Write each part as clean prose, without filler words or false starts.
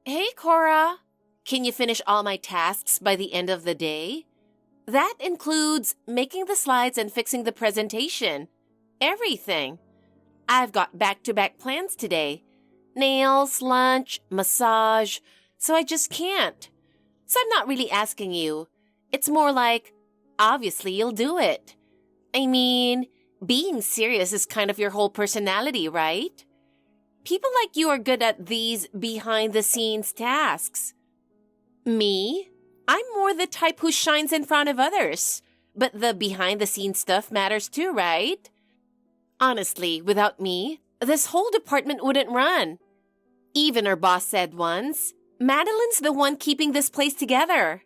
Hey, Cora. Can you finish all my tasks by the end of the day? That includes making the slides and fixing the presentation. Everything. I've got back-to-back plans today. Nails, lunch, massage, so I just can't. So I'm not really asking you. It's more like, obviously you'll do it. I mean, being serious is kind of your whole personality, right? People like you are good at these behind-the-scenes tasks. Me? I'm more the type who shines in front of others. But the behind-the-scenes stuff matters too, right? Honestly, without me, this whole department wouldn't run. Even our boss said once, Madeline's the one keeping this place together.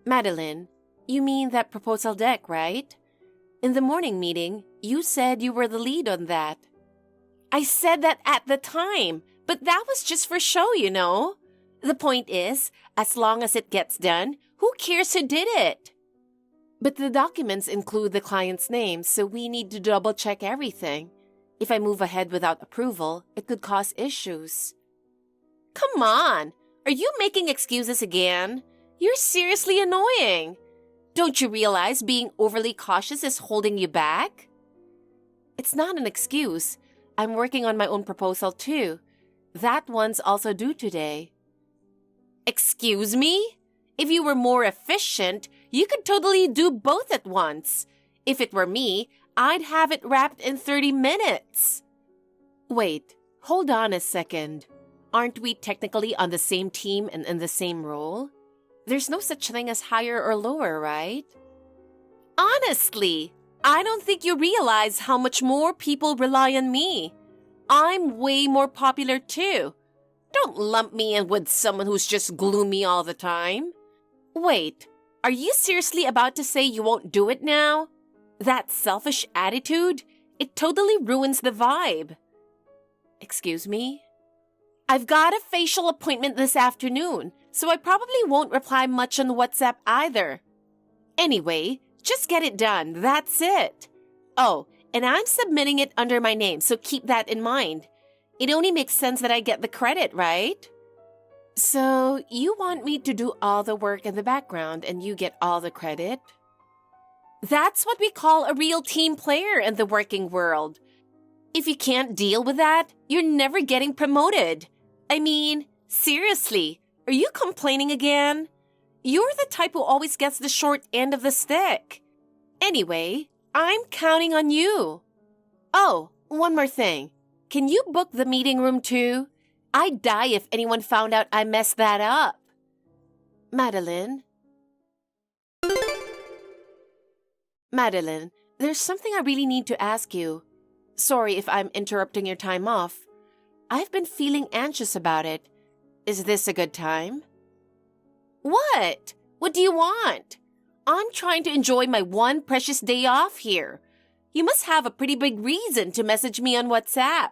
Madeline, you mean that proposal deck, right? In the morning meeting, you said you were the lead on that. I said that at the time, but that was just for show, you know. The point is, as long as it gets done, who cares who did it? But the documents include the client's name, so we need to double-check everything. If I move ahead without approval, it could cause issues. Come on! Are you making excuses again? You're seriously annoying. Don't you realize being overly cautious is holding you back? It's not an excuse. I'm working on my own proposal too. That one's also due today. Excuse me? If you were more efficient, you could totally do both at once. If it were me, I'd have it wrapped in 30 minutes. Wait, hold on a second. Aren't we technically on the same team and in the same role? There's no such thing as higher or lower, right? Honestly, I don't think you realize how much more people rely on me. I'm way more popular too. Don't lump me in with someone who's just gloomy all the time. Wait, are you seriously about to say you won't do it now? That selfish attitude, it totally ruins the vibe. Excuse me? I've got a facial appointment this afternoon, so I probably won't reply much on WhatsApp either. Anyway, just get it done, that's it. Oh, and I'm submitting it under my name, so keep that in mind. It only makes sense that I get the credit, right? So, you want me to do all the work in the background and you get all the credit? That's what we call a real team player in the working world. If you can't deal with that, you're never getting promoted. I mean, seriously, are you complaining again? You're the type who always gets the short end of the stick. Anyway, I'm counting on you. Oh, one more thing. Can you book the meeting room too? I'd die if anyone found out I messed that up. Madeline? Madeline, there's something I really need to ask you. Sorry if I'm interrupting your time off. I've been feeling anxious about it. Is this a good time? What? What do you want? I'm trying to enjoy my one precious day off here. You must have a pretty big reason to message me on WhatsApp.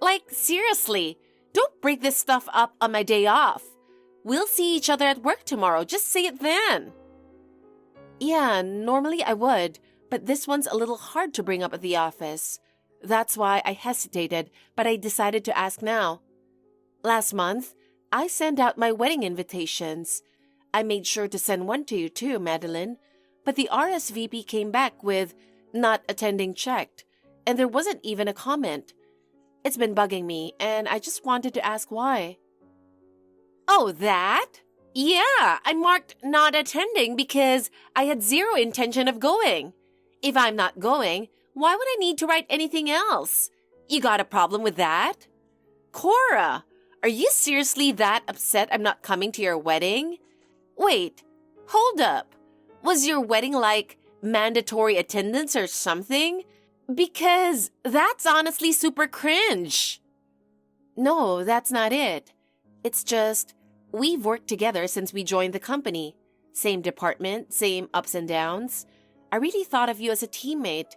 Like, seriously, don't break this stuff up on my day off. We'll see each other at work tomorrow. Just say it then. Yeah, normally I would, but this one's a little hard to bring up at the office. That's why I hesitated, but I decided to ask now. Last month, I sent out my wedding invitations. I made sure to send one to you too, Madeline, but the RSVP came back with not attending checked, and there wasn't even a comment. It's been bugging me, and I just wanted to ask why. Oh, that? Yeah, I marked not attending because I had zero intention of going. If I'm not going, why would I need to write anything else? You got a problem with that? Cora, are you seriously that upset I'm not coming to your wedding? Wait, hold up. Was your wedding like mandatory attendance or something? Because that's honestly super cringe. No, that's not it. It's just, we've worked together since we joined the company. Same department, same ups and downs. I really thought of you as a teammate.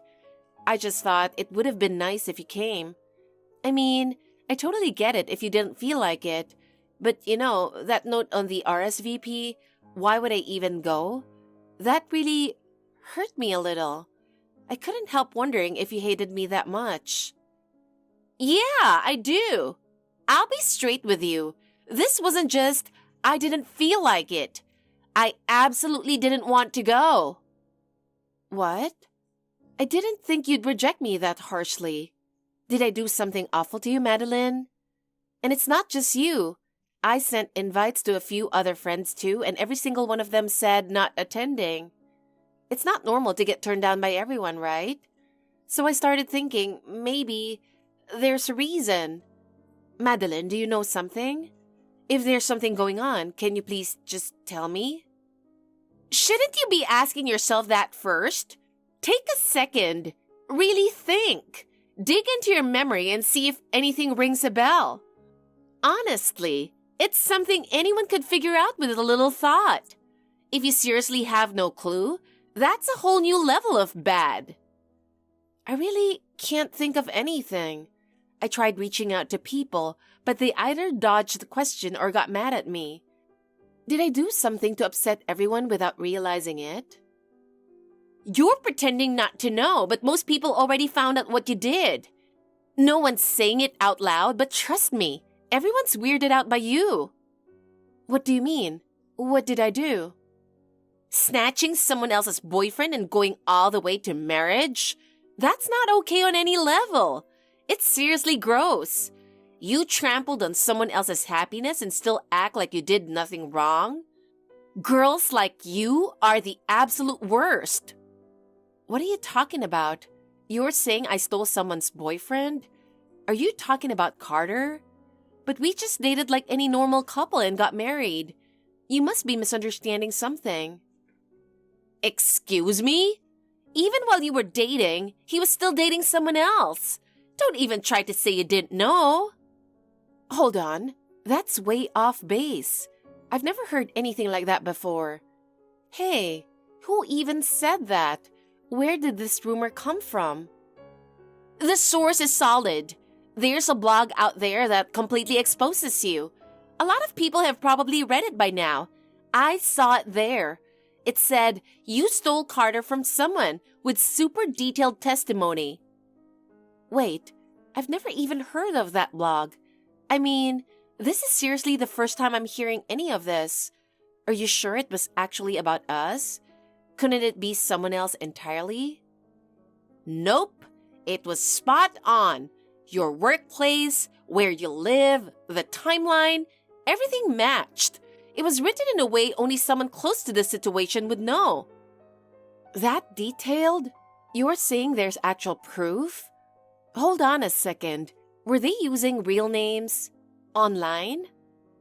I just thought it would have been nice if you came. I mean, I totally get it if you didn't feel like it. But you know, that note on the RSVP, why would I even go? That really hurt me a little. I couldn't help wondering if you hated me that much. Yeah, I do. I'll be straight with you. This wasn't just, I didn't feel like it. I absolutely didn't want to go. What? I didn't think you'd reject me that harshly. Did I do something awful to you, Madeline? And it's not just you. I sent invites to a few other friends too, and every single one of them said not attending. It's not normal to get turned down by everyone, right? So I started thinking, maybe there's a reason. Madeline, do you know something? If there's something going on, can you please just tell me? Shouldn't you be asking yourself that first? Take a second. Really think. Dig into your memory and see if anything rings a bell. Honestly, it's something anyone could figure out with a little thought. If you seriously have no clue, that's a whole new level of bad. I really can't think of anything. I tried reaching out to people, but they either dodged the question or got mad at me. Did I do something to upset everyone without realizing it? You're pretending not to know, but most people already found out what you did. No one's saying it out loud, but trust me, everyone's weirded out by you. What do you mean? What did I do? Snatching someone else's boyfriend and going all the way to marriage? That's not okay on any level. It's seriously gross. You trampled on someone else's happiness and still act like you did nothing wrong? Girls like you are the absolute worst. What are you talking about? You're saying I stole someone's boyfriend? Are you talking about Carter? But we just dated like any normal couple and got married. You must be misunderstanding something. Excuse me? Even while you were dating, he was still dating someone else. Don't even try to say you didn't know. Hold on. That's way off base. I've never heard anything like that before. Hey, who even said that? Where did this rumor come from? The source is solid. There's a blog out there that completely exposes you. A lot of people have probably read it by now. I saw it there. It said, you stole Carter from someone with super detailed testimony. Wait, I've never even heard of that blog. I mean, this is seriously the first time I'm hearing any of this. Are you sure it was actually about us? Couldn't it be someone else entirely? Nope, it was spot on. Your workplace, where you live, the timeline, everything matched. It was written in a way only someone close to the situation would know. That detailed? You're saying there's actual proof? Hold on a second. Were they using real names? Online?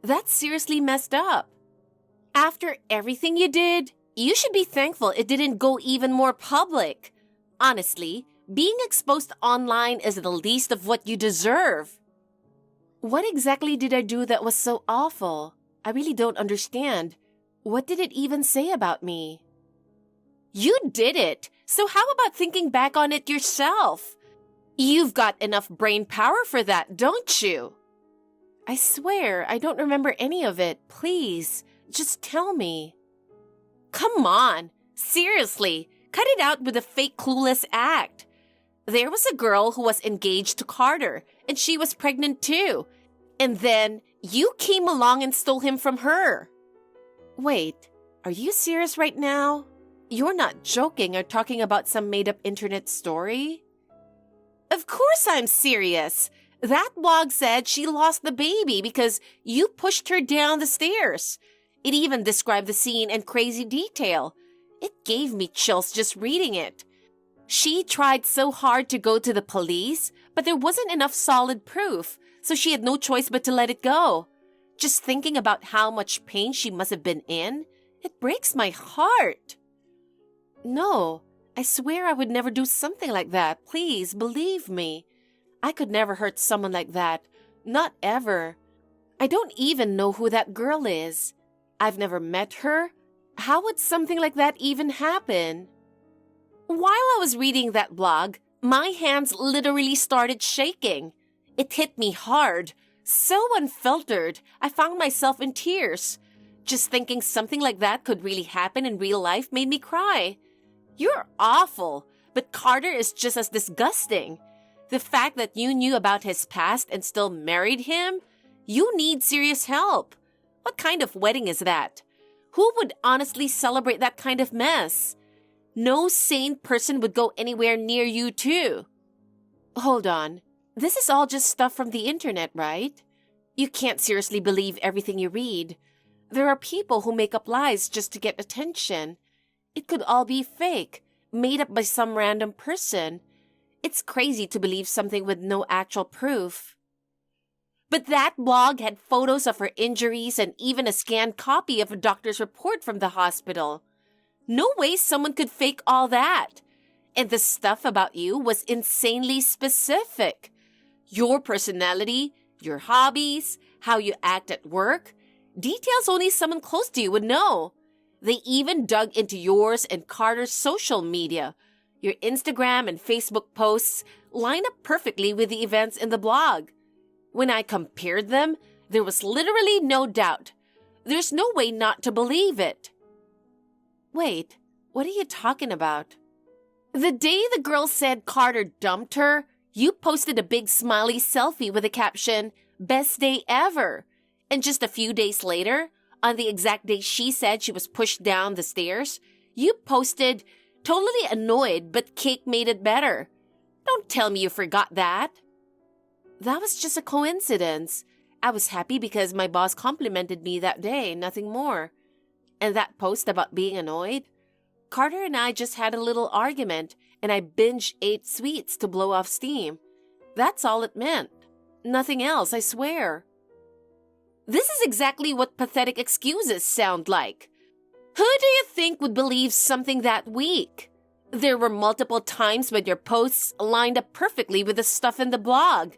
That's seriously messed up. After everything you did, you should be thankful it didn't go even more public. Honestly, being exposed online is the least of what you deserve. What exactly did I do that was so awful? I really don't understand. What did it even say about me? You did it, so how about thinking back on it yourself? You've got enough brain power for that, don't you? I swear, I don't remember any of it. Please, just tell me. Come on, seriously, cut it out with the fake clueless act. There was a girl who was engaged to Carter, and she was pregnant too. And then you came along and stole him from her. Wait, are you serious right now? You're not joking or talking about some made-up internet story? Of course I'm serious. That blog said she lost the baby because you pushed her down the stairs. It even described the scene in crazy detail. It gave me chills just reading it. She tried so hard to go to the police, but there wasn't enough solid proof, so she had no choice but to let it go. Just thinking about how much pain she must have been in, it breaks my heart. No, I swear I would never do something like that. Please, believe me. I could never hurt someone like that. Not ever. I don't even know who that girl is. I've never met her. How would something like that even happen? While I was reading that blog, my hands literally started shaking. It hit me hard. So unfiltered, I found myself in tears. Just thinking something like that could really happen in real life made me cry. You're awful, but Carter is just as disgusting. The fact that you knew about his past and still married him, You need serious help. What kind of wedding is that? Who would honestly celebrate that kind of mess? No sane person would go anywhere near you too. Hold on. This is all just stuff from the internet, right? You can't seriously believe everything you read. There are people who make up lies just to get attention. It could all be fake, made up by some random person. It's crazy to believe something with no actual proof. But that blog had photos of her injuries and even a scanned copy of a doctor's report from the hospital. No way someone could fake all that. And the stuff about you was insanely specific. Your personality, your hobbies, how you act at work, details only someone close to you would know. They even dug into yours and Carter's social media. Your Instagram and Facebook posts line up perfectly with the events in the blog. When I compared them, there was literally no doubt. There's no way not to believe it. Wait, what are you talking about? The day the girl said Carter dumped her, you posted a big smiley selfie with the caption, "Best day ever." And just a few days later, on the exact day she said she was pushed down the stairs, you posted, "Totally annoyed, but cake made it better." Don't tell me you forgot that. That was just a coincidence. I was happy because my boss complimented me that day, nothing more. And that post about being annoyed? Carter and I just had a little argument, and I binge-ate sweets to blow off steam. That's all it meant. Nothing else, I swear. This is exactly what pathetic excuses sound like. Who do you think would believe something that weak? There were multiple times when your posts lined up perfectly with the stuff in the blog.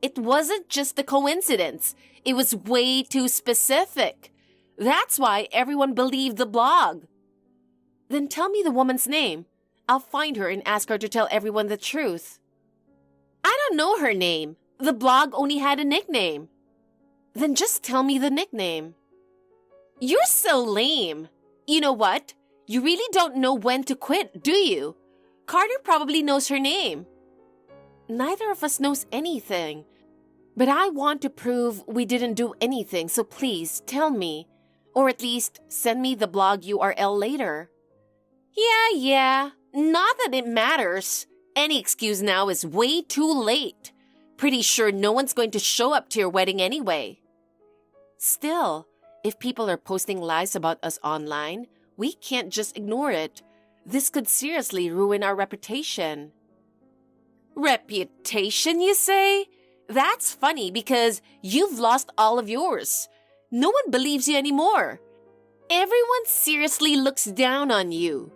It wasn't just a coincidence. It was way too specific. That's why everyone believed the blog. Then tell me the woman's name. I'll find her and ask her to tell everyone the truth. I don't know her name. The blog only had a nickname. Then just tell me the nickname. You're so lame. You know what? You really don't know when to quit, do you? Carter probably knows her name. Neither of us knows anything. But I want to prove we didn't do anything, so please tell me. Or at least send me the blog URL later. Yeah. Not that it matters. Any excuse now is way too late. Pretty sure no one's going to show up to your wedding anyway. Still, if people are posting lies about us online, we can't just ignore it. This could seriously ruin our reputation. Reputation, you say? That's funny because you've lost all of yours. No one believes you anymore. Everyone seriously looks down on you.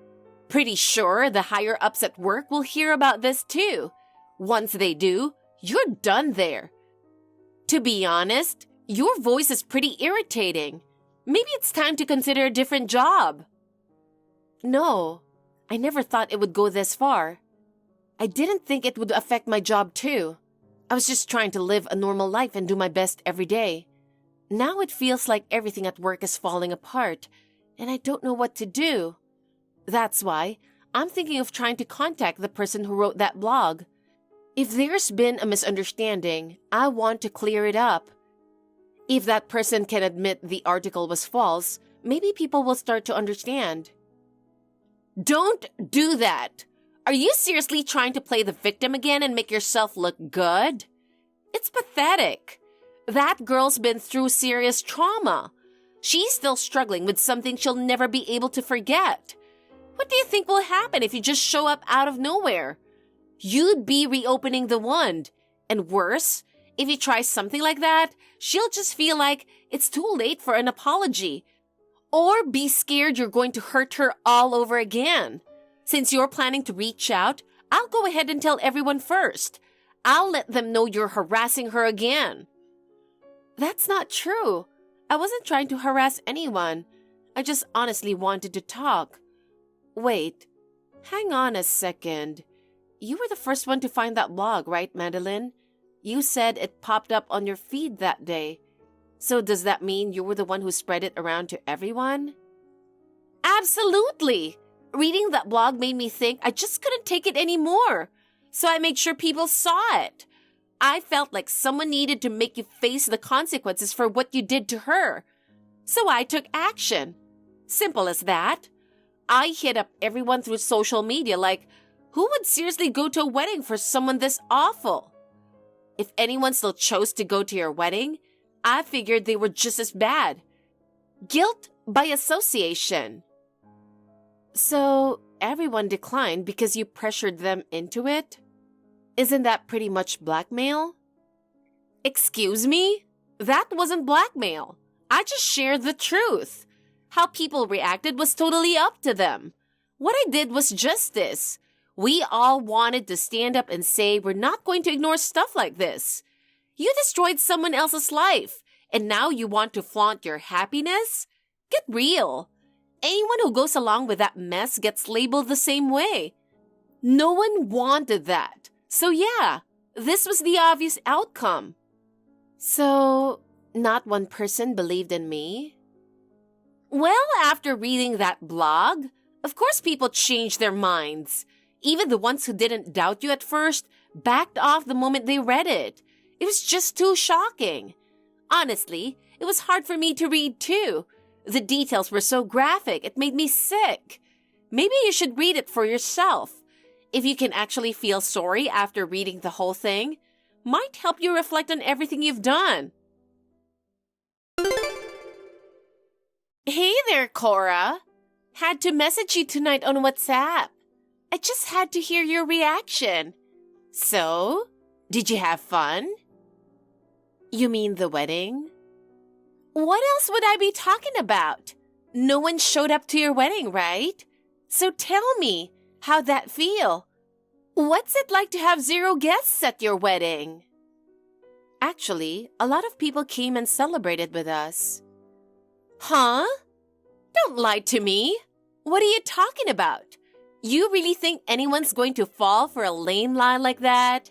Pretty sure the higher-ups at work will hear about this too. Once they do, you're done there. To be honest, your voice is pretty irritating. Maybe it's time to consider a different job. No, I never thought it would go this far. I didn't think it would affect my job too. I was just trying to live a normal life and do my best every day. Now it feels like everything at work is falling apart, and I don't know what to do. That's why I'm thinking of trying to contact the person who wrote that blog. If there's been a misunderstanding, I want to clear it up. If that person can admit the article was false, maybe people will start to understand. Don't do that! Are you seriously trying to play the victim again and make yourself look good? It's pathetic. That girl's been through serious trauma. She's still struggling with something she'll never be able to forget. What do you think will happen if you just show up out of nowhere? You'd be reopening the wound. And worse, if you try something like that, she'll just feel like it's too late for an apology. Or be scared you're going to hurt her all over again. Since you're planning to reach out, I'll go ahead and tell everyone first. I'll let them know you're harassing her again. That's not true. I wasn't trying to harass anyone. I just honestly wanted to talk. Wait, hang on a second. You were the first one to find that blog, right, Madeline? You said it popped up on your feed that day. So does that mean you were the one who spread it around to everyone? Absolutely! Reading that blog made me think I just couldn't take it anymore. So I made sure people saw it. I felt like someone needed to make you face the consequences for what you did to her. So I took action. Simple as that. I hit up everyone through social media like, who would seriously go to a wedding for someone this awful? If anyone still chose to go to your wedding, I figured they were just as bad. Guilt by association. So everyone declined because you pressured them into it? Isn't that pretty much blackmail? Excuse me? That wasn't blackmail. I just shared the truth. How people reacted was totally up to them. What I did was justice. We all wanted to stand up and say we're not going to ignore stuff like this. You destroyed someone else's life, and now you want to flaunt your happiness? Get real. Anyone who goes along with that mess gets labeled the same way. No one wanted that. So yeah, this was the obvious outcome. So, not one person believed in me? Well, after reading that blog, of course people changed their minds. Even the ones who didn't doubt you at first backed off the moment they read it. It was just too shocking. Honestly, it was hard for me to read too. The details were so graphic, it made me sick. Maybe you should read it for yourself. If you can actually feel sorry after reading the whole thing, might help you reflect on everything you've done. Hey there, Cora. Had to message you tonight on WhatsApp. I just had to hear your reaction. So, did you have fun? You mean the wedding? What else would I be talking about? No one showed up to your wedding, right? So tell me, how'd that feel? What's it like to have 0 guests at your wedding? Actually, a lot of people came and celebrated with us. Huh? Don't lie to me. What are you talking about? You really think anyone's going to fall for a lame lie like that?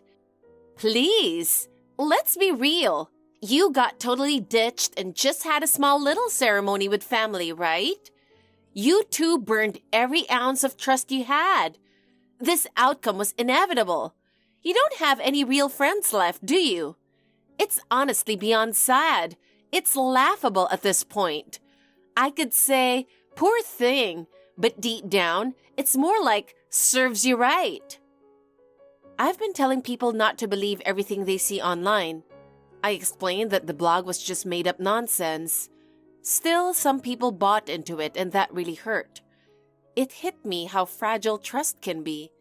Please, let's be real. You got totally ditched and just had a small little ceremony with family, right? You two burned every ounce of trust you had. This outcome was inevitable. You don't have any real friends left, do you? It's honestly beyond sad. It's laughable at this point. I could say, poor thing, but deep down, it's more like, serves you right. I've been telling people not to believe everything they see online. I explained that the blog was just made-up nonsense. Still, some people bought into it, and that really hurt. It hit me how fragile trust can be.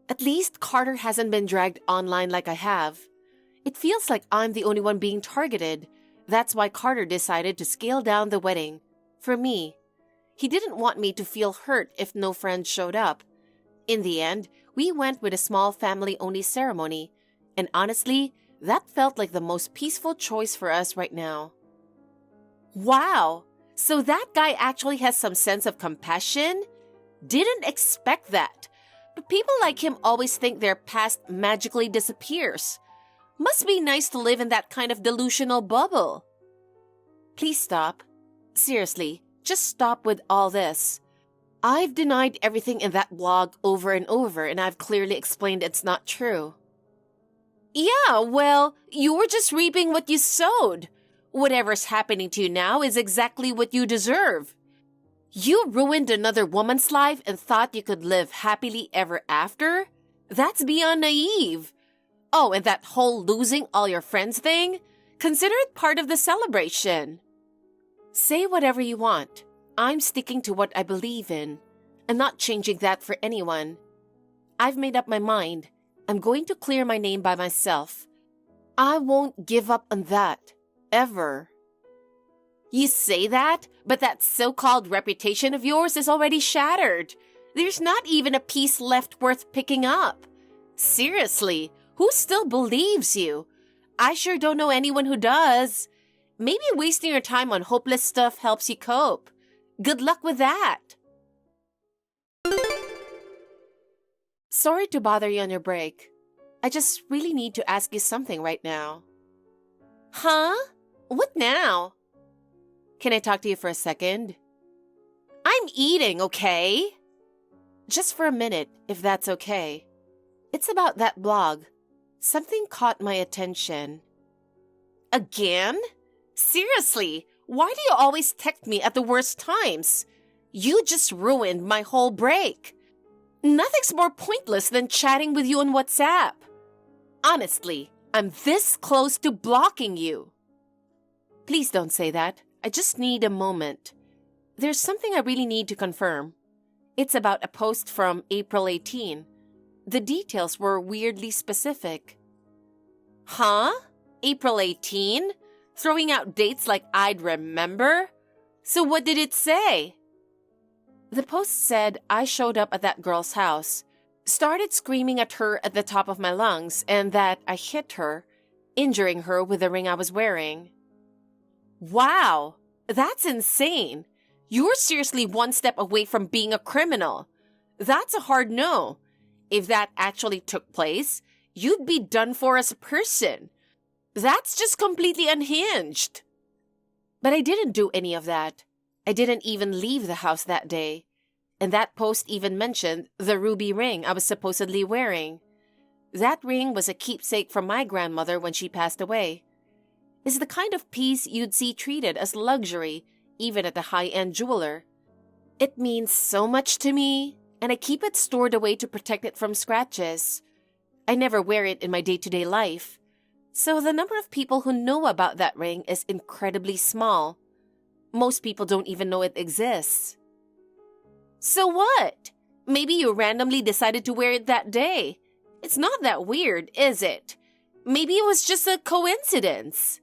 At least Carter hasn't been dragged online like I have. It feels like I'm the only one being targeted. That's why Carter decided to scale down the wedding. For me. He didn't want me to feel hurt if no friends showed up. In the end, we went with a small family-only ceremony. And honestly, that felt like the most peaceful choice for us right now. Wow! So that guy actually has some sense of compassion? Didn't expect that. But people like him always think their past magically disappears. Must be nice to live in that kind of delusional bubble. Please stop. Seriously, just stop with all this. I've denied everything in that blog over and over, and I've clearly explained it's not true. Yeah, well, you were just reaping what you sowed. Whatever's happening to you now is exactly what you deserve. You ruined another woman's life and thought you could live happily ever after? That's beyond naive. Oh, and that whole losing all your friends thing? Consider it part of the celebration. Say whatever you want. I'm sticking to what I believe in. I'm not changing that for anyone. I've made up my mind. I'm going to clear my name by myself. I won't give up on that. Ever. You say that, but that so-called reputation of yours is already shattered. There's not even a piece left worth picking up. Seriously, who still believes you? I sure don't know anyone who does. Maybe wasting your time on hopeless stuff helps you cope. Good luck with that. Sorry to bother you on your break. I just really need to ask you something right now. Huh? What now? Can I talk to you for a second? I'm eating, okay? Just for a minute, if that's okay. It's about that blog. something caught my attention. Again? Seriously, why do you always text me at the worst times? You just ruined my whole break. Nothing's more pointless than chatting with you on WhatsApp. Honestly, I'm this close to blocking you. Please don't say that. I just need a moment. There's something I really need to confirm. It's about a post from April 18. The details were weirdly specific. Huh? April 18? Throwing out dates like I'd remember? So what did it say? The post said I showed up at that girl's house, started screaming at her at the top of my lungs, and that I hit her, injuring her with the ring I was wearing. Wow, that's insane. You're seriously one step away from being a criminal. That's a hard no. If that actually took place, you'd be done for as a person. That's just completely unhinged. But I didn't do any of that. I didn't even leave the house that day. And that post even mentioned the ruby ring I was supposedly wearing. That ring was a keepsake from my grandmother when she passed away. It's the kind of piece you'd see treated as luxury, even at a high-end jeweler. It means so much to me, and I keep it stored away to protect it from scratches. I never wear it in my day-to-day life, so the number of people who know about that ring is incredibly small. Most people don't even know it exists. So what? Maybe you randomly decided to wear it that day. It's not that weird, is it? Maybe it was just a coincidence.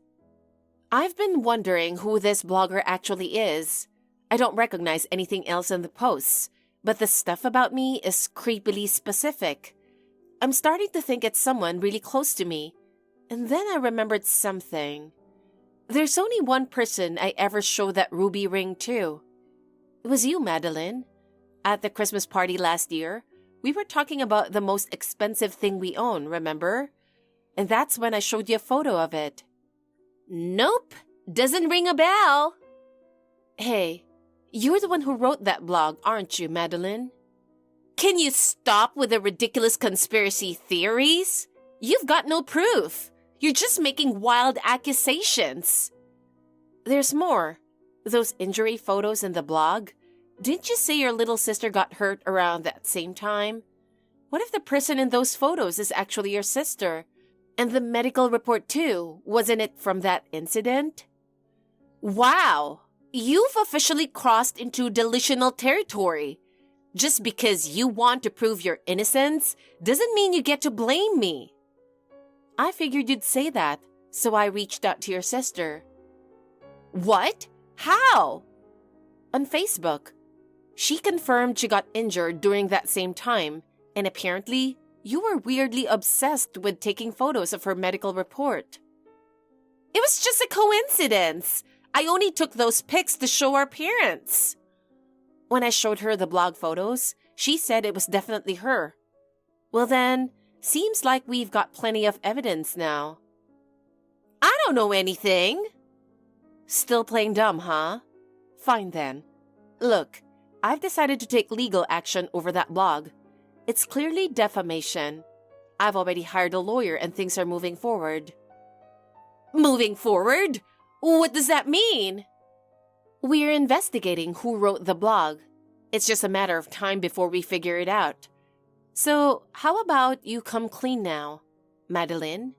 I've been wondering who this blogger actually is. I don't recognize anything else in the posts, but the stuff about me is creepily specific. I'm starting to think it's someone really close to me. And then I remembered something. There's only one person I ever showed that ruby ring to. It was you, Madeline. At the Christmas party last year, we were talking about the most expensive thing we own, remember? And that's when I showed you a photo of it. Nope, doesn't ring a bell. Hey, you're the one who wrote that blog, aren't you, Madeline? Can you stop with the ridiculous conspiracy theories? You've got no proof. You're just making wild accusations. There's more. Those injury photos in the blog, didn't you say your little sister got hurt around that same time? What if the person in those photos is actually your sister? And the medical report too, wasn't it from that incident? Wow, you've officially crossed into delusional territory. Just because you want to prove your innocence doesn't mean you get to blame me. I figured you'd say that, so I reached out to your sister. What? How? On Facebook. She confirmed she got injured during that same time, and apparently, you were weirdly obsessed with taking photos of her medical report. It was just a coincidence. I only took those pics to show our parents. When I showed her the blog photos, she said it was definitely her. Well then, seems like we've got plenty of evidence now. I don't know anything. Still playing dumb, huh? Fine then. Look, I've decided to take legal action over that blog. It's clearly defamation. I've already hired a lawyer and things are moving forward. Moving forward? What does that mean? We're investigating who wrote the blog. It's just a matter of time before we figure it out. So, how about you come clean now, Madeline?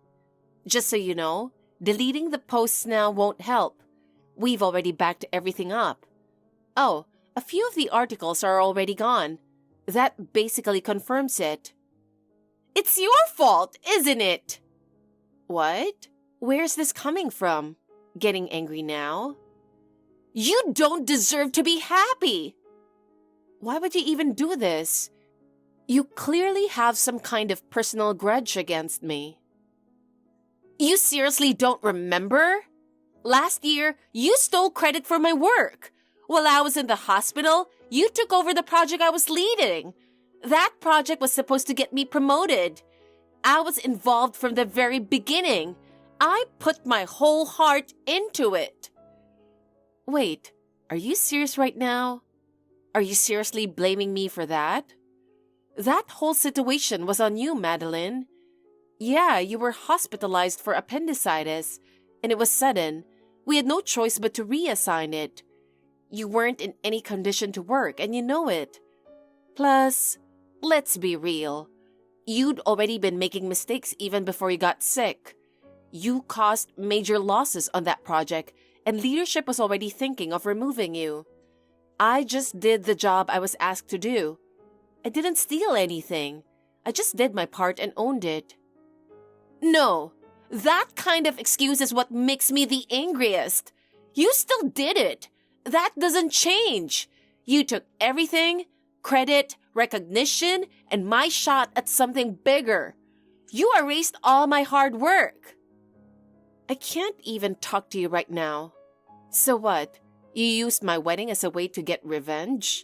Just so you know, deleting the posts now won't help. We've already backed everything up. Oh, a few of the articles are already gone. That basically confirms it. It's your fault, isn't it? What? Where's this coming from? Getting angry now? You don't deserve to be happy. Why would you even do this? You clearly have some kind of personal grudge against me. You seriously don't remember? Last year, you stole credit for my work. While I was in the hospital, you took over the project I was leading. That project was supposed to get me promoted. I was involved from the very beginning. I put my whole heart into it. Wait, are you serious right now? Are you seriously blaming me for that? That whole situation was on you, Madeline. Yeah, you were hospitalized for appendicitis, and it was sudden. We had no choice but to reassign it. You weren't in any condition to work, and you know it. Plus, let's be real. You'd already been making mistakes even before you got sick. You caused major losses on that project, and leadership was already thinking of removing you. I just did the job I was asked to do. I didn't steal anything. I just did my part and owned it. No, that kind of excuse is what makes me the angriest. You still did it. That doesn't change. You took everything, credit, recognition, and my shot at something bigger. You erased all my hard work. I can't even talk to you right now. So what? You used my wedding as a way to get revenge?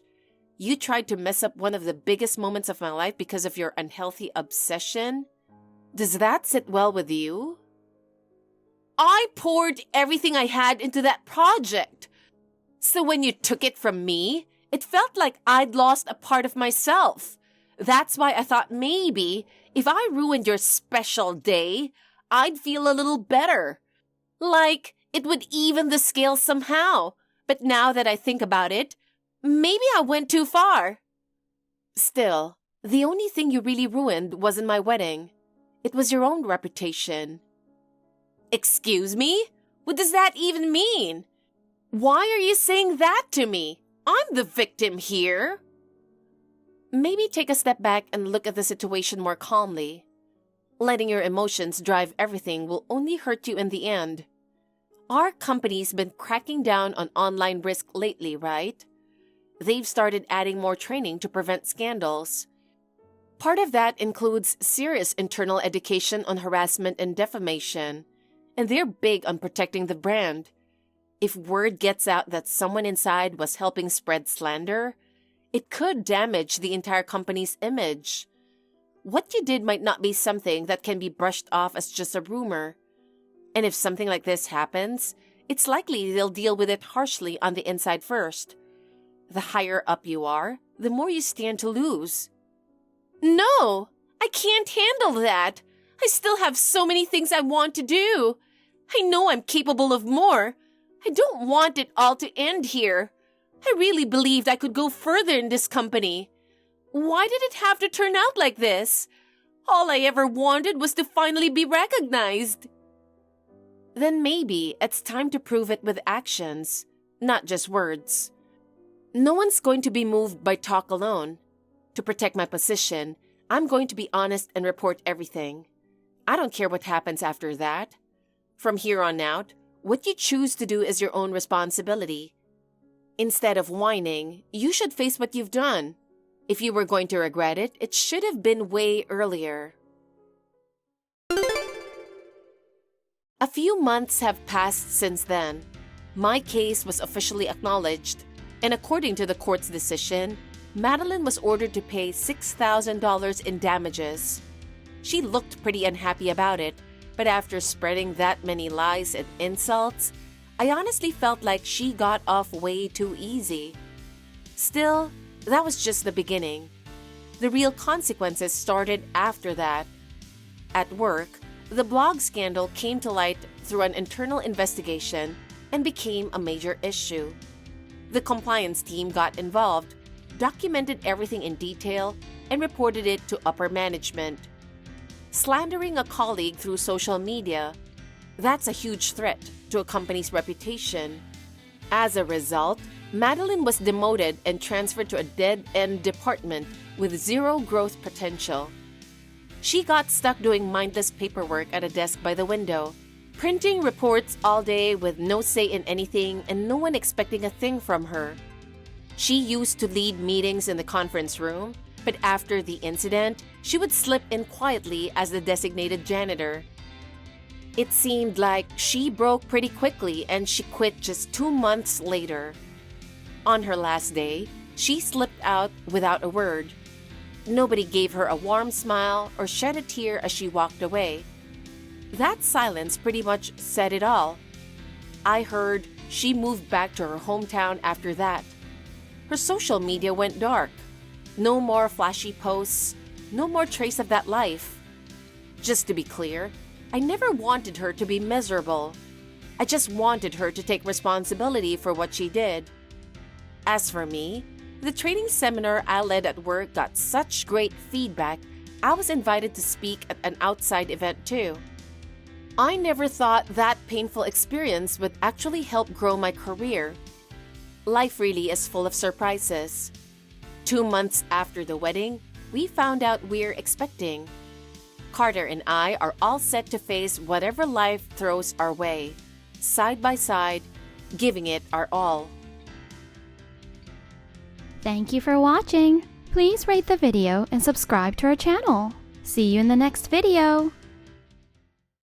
You tried to mess up one of the biggest moments of my life because of your unhealthy obsession? Does that sit well with you? I poured everything I had into that project. So when you took it from me, it felt like I'd lost a part of myself. That's why I thought maybe if I ruined your special day, I'd feel a little better. Like it would even the scale somehow. But now that I think about it, maybe I went too far. Still, the only thing you really ruined wasn't my wedding. It was your own reputation. Excuse me? What does that even mean? Why are you saying that to me? I'm the victim here. Maybe take a step back and look at the situation more calmly. Letting your emotions drive everything will only hurt you in the end. Our company's been cracking down on online risk lately, right? They've started adding more training to prevent scandals. Part of that includes serious internal education on harassment and defamation, and they're big on protecting the brand. If word gets out that someone inside was helping spread slander, it could damage the entire company's image. What you did might not be something that can be brushed off as just a rumor. And if something like this happens, it's likely they'll deal with it harshly on the inside first. The higher up you are, the more you stand to lose. No, I can't handle that. I still have so many things I want to do. I know I'm capable of more. I don't want it all to end here. I really believed I could go further in this company. Why did it have to turn out like this? All I ever wanted was to finally be recognized. Then maybe it's time to prove it with actions, not just words. No one's going to be moved by talk alone. To protect my position, I'm going to be honest and report everything. I don't care what happens after that. From here on out, what you choose to do is your own responsibility. Instead of whining, you should face what you've done. If you were going to regret it, it should have been way earlier. A few months have passed since then. My case was officially acknowledged, and according to the court's decision, Madeline was ordered to pay $6,000 in damages. She looked pretty unhappy about it, but after spreading that many lies and insults, I honestly felt like she got off way too easy. Still, that was just the beginning. The real consequences started after that. At work, the blog scandal came to light through an internal investigation and became a major issue. The compliance team got involved, documented everything in detail, and reported it to upper management. Slandering a colleague through social media, that's a huge threat to a company's reputation. As a result, Madeline was demoted and transferred to a dead-end department with zero growth potential. She got stuck doing mindless paperwork at a desk by the window, printing reports all day with no say in anything and no one expecting a thing from her. She used to lead meetings in the conference room, but after the incident, she would slip in quietly as the designated janitor. It seemed like she broke pretty quickly and she quit just 2 months later. On her last day, she slipped out without a word. Nobody gave her a warm smile or shed a tear as she walked away. That silence pretty much said it all. I heard she moved back to her hometown after that. Her social media went dark. No more flashy posts, no more trace of that life. Just to be clear, I never wanted her to be miserable. I just wanted her to take responsibility for what she did. As for me, the training seminar I led at work got such great feedback, I was invited to speak at an outside event too. I never thought that painful experience would actually help grow my career. Life really is full of surprises. 2 months after the wedding, we found out we're expecting. Carter and I are all set to face whatever life throws our way, side by side, giving it our all. Thank you for watching. Please rate the video and subscribe to our channel. See you in the next video.